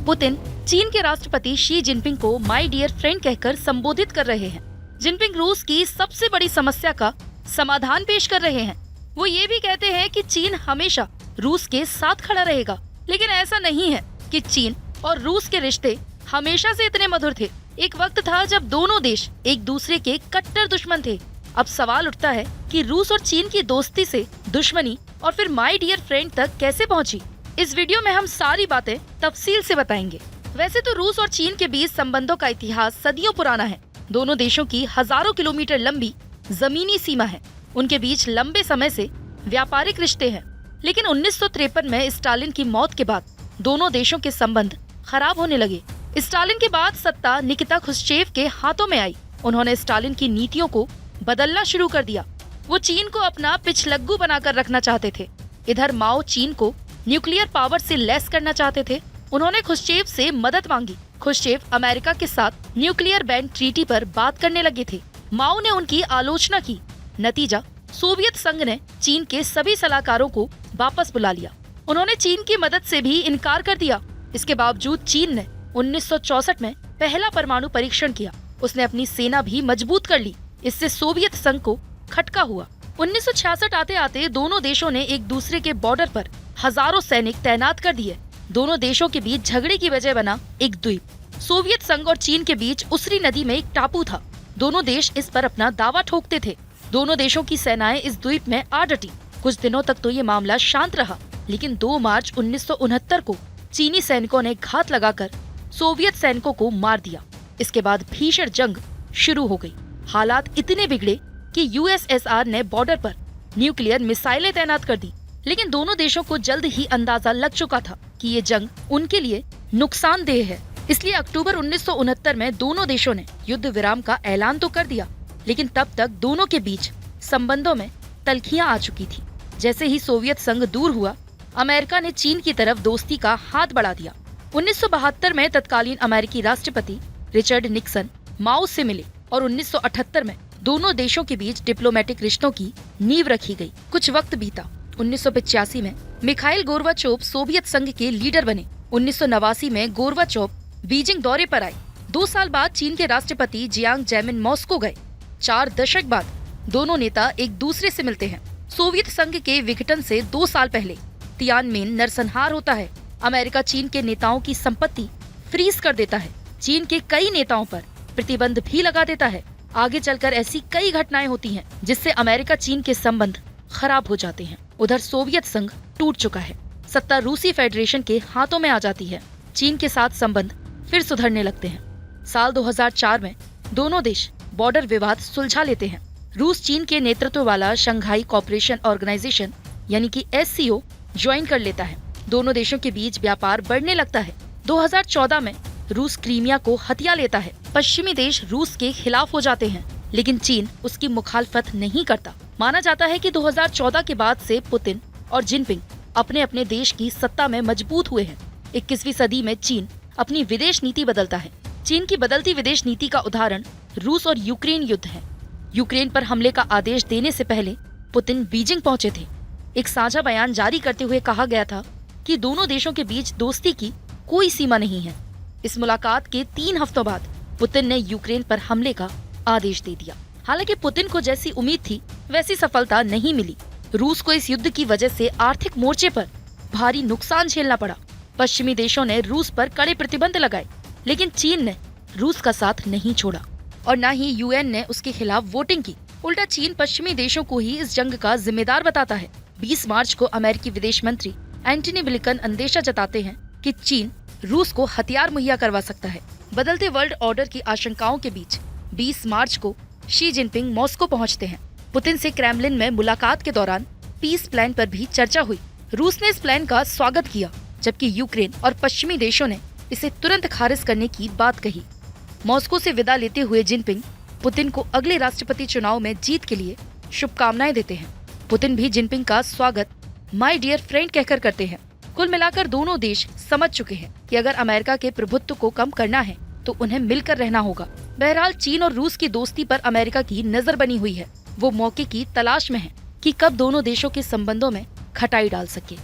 Putin चीन के राष्ट्रपति शी जिनपिंग को माय डियर फ्रेंड कहकर संबोधित कर रहे हैं। जिनपिंग रूस की सबसे बड़ी समस्या का समाधान पेश कर रहे हैं। वो ये भी कहते हैं कि चीन हमेशा रूस के साथ खड़ा रहेगा, लेकिन ऐसा नहीं है कि चीन और रूस के रिश्ते हमेशा से इतने मधुर थे। एक वक्त था जब दोनों देश एक दूसरे के कट्टर दुश्मन थे। अब सवाल उठता है कि रूस और चीन की दोस्ती से दुश्मनी और फिर माय डियर फ्रेंड तक कैसे पहुंची। इस वीडियो में हम सारी बातें तफसील से बताएंगे। वैसे तो रूस और चीन के बीच संबंधों का इतिहास सदियों पुराना है। दोनों देशों की हजारों किलोमीटर लंबी जमीनी सीमा है। उनके बीच लंबे समय से व्यापारिक रिश्ते हैं, लेकिन 1953 में स्टालिन की मौत के बाद दोनों देशों के संबंध खराब होने लगे। स्टालिन के बाद सत्ता निकिता खुश्चेव के हाथों में आई। उन्होंने स्टालिन की नीतियों को बदलना शुरू कर दिया। वो चीन को अपना पिछलग्गू बनाकर रखना चाहते थे। इधर माओ चीन को न्यूक्लियर पावर से लैस करना चाहते थे। उन्होंने खुश्चेव से मदद मांगी। खुश्चेव अमेरिका के साथ न्यूक्लियर बैन ट्रीटी पर बात करने लगे थे। माओ ने उनकी आलोचना की। नतीजा, सोवियत संघ ने चीन के सभी सलाहकारों को वापस बुला लिया। उन्होंने चीन की मदद से भी इनकार कर दिया। इसके बावजूद चीन ने 1964 में पहला परमाणु परीक्षण किया। उसने अपनी सेना भी मजबूत कर ली। इससे सोवियत संघ को खटका हुआ। 1966 आते आते दोनों देशों ने एक दूसरे के बॉर्डर पर हजारों सैनिक तैनात कर दिए। दोनों देशों के बीच झगड़े की वजह बना एक द्वीप। सोवियत संघ और चीन के बीच उसरी नदी में एक टापू था। दोनों देश इस पर अपना दावा ठोकते थे। दोनों देशों की सेनाएं इस द्वीप में आ डटी। कुछ दिनों तक तो ये मामला शांत रहा, लेकिन 2 मार्च 1969 को चीनी सैनिकों ने घात लगाकर सोवियत सैनिकों को मार दिया। इसके बाद भीषण जंग शुरू हो गई। हालात इतने बिगड़े कि यूएसएसआर ने बॉर्डर पर न्यूक्लियर मिसाइलें तैनात कर दी। लेकिन दोनों देशों को जल्द ही अंदाजा लग चुका था कि ये जंग उनके लिए नुकसानदेह है। इसलिए अक्टूबर 1969 में दोनों देशों ने युद्ध विराम का ऐलान तो कर दिया, लेकिन तब तक दोनों के बीच संबंधों में तल्खियां आ चुकी थी। जैसे ही सोवियत संघ दूर हुआ, अमेरिका ने चीन की तरफ दोस्ती का हाथ बढ़ा दिया। 1972 में तत्कालीन अमेरिकी राष्ट्रपति रिचर्ड निक्सन माओ से मिले और 1978 में दोनों देशों के बीच डिप्लोमेटिक रिश्तों की नींव रखी गई। कुछ वक्त बीता। 1985 में मिखाइल गोर्बाचोव सोवियत संघ के लीडर बने। 1989 में गोर्बाचोव बीजिंग दौरे पर आए। 2 साल बाद चीन के राष्ट्रपति जियांग जैमिन मॉस्को गए। 4 दशक बाद दोनों नेता एक दूसरे से मिलते हैं। सोवियत संघ के विघटन से 2 साल पहले तियानमेन नरसंहार होता है। अमेरिका चीन के नेताओं की संपत्ति फ्रीज कर देता है। चीन के कई नेताओं पर प्रतिबंध भी लगा देता है। आगे चलकर ऐसी कई घटनाएं होती हैं, जिससे अमेरिका चीन के संबंध खराब हो जाते हैं। उधर सोवियत संघ टूट चुका है। सत्ता रूसी फेडरेशन के हाथों में आ जाती है। चीन के साथ संबंध फिर सुधरने लगते हैं। साल 2004 में दोनों देश बॉर्डर विवाद सुलझा लेते हैं। रूस चीन के नेतृत्व वाला शंघाई कोऑपरेशन ऑर्गेनाइजेशन यानी कि SCO ज्वाइन कर लेता है। दोनों देशों के बीच व्यापार बढ़ने लगता है। 2014 में रूस क्रीमिया को हथिया लेता है। पश्चिमी देश रूस के खिलाफ हो जाते हैं, लेकिन चीन उसकी मुखालफत नहीं करता। माना जाता है कि 2014 के बाद से पुतिन और जिनपिंग अपने अपने देश की सत्ता में मजबूत हुए हैं। 21वीं सदी में चीन अपनी विदेश नीति बदलता है। चीन की बदलती विदेश नीति का उदाहरण रूस और यूक्रेन युद्ध है। यूक्रेन पर हमले का आदेश देने से पहले पुतिन बीजिंग पहुंचे थे। एक साझा बयान जारी करते हुए कहा गया था कि दोनों देशों के बीच दोस्ती की कोई सीमा नहीं है। इस मुलाकात के 3 हफ्तों बाद पुतिन ने यूक्रेन पर हमले का आदेश दे दिया। हालांकि पुतिन को जैसी उम्मीद थी वैसी सफलता नहीं मिली। रूस को इस युद्ध की वजह से आर्थिक मोर्चे पर भारी नुकसान झेलना पड़ा। पश्चिमी देशों ने रूस पर कड़े प्रतिबंध लगाए, लेकिन चीन ने रूस का साथ नहीं छोड़ा और न ही UN ने उसके खिलाफ वोटिंग की। उल्टा चीन पश्चिमी देशों को ही इस जंग का जिम्मेदार बताता है। 20 मार्च को अमेरिकी विदेश मंत्री एंटनी ब्लिंकन अंदेशा जताते हैं कि चीन रूस को हथियार मुहैया करवा सकता है। बदलते वर्ल्ड ऑर्डर की आशंकाओं के बीच 20 मार्च को शी जिनपिंग मॉस्को पहुंचते हैं। पुतिन से क्रेमलिन में मुलाकात के दौरान पीस प्लान पर भी चर्चा हुई। रूस ने इस प्लान का स्वागत किया, जबकि यूक्रेन और पश्चिमी देशों ने इसे तुरंत खारिज करने की बात कही। मॉस्को से विदा लेते हुए जिनपिंग पुतिन को अगले राष्ट्रपति चुनाव में जीत के लिए शुभकामनाएं देते हैं। पुतिन भी जिनपिंग का स्वागत माय डियर फ्रेंड कहकर करते हैं। कुल मिलाकर दोनों देश समझ चुके हैं कि अगर अमेरिका के प्रभुत्व को कम करना है तो उन्हें मिलकर रहना होगा। बहरहाल चीन और रूस की दोस्ती पर अमेरिका की नजर बनी हुई है। वो मौके की तलाश में है कि कब दोनों देशों के संबंधों में खटाई डाल सके।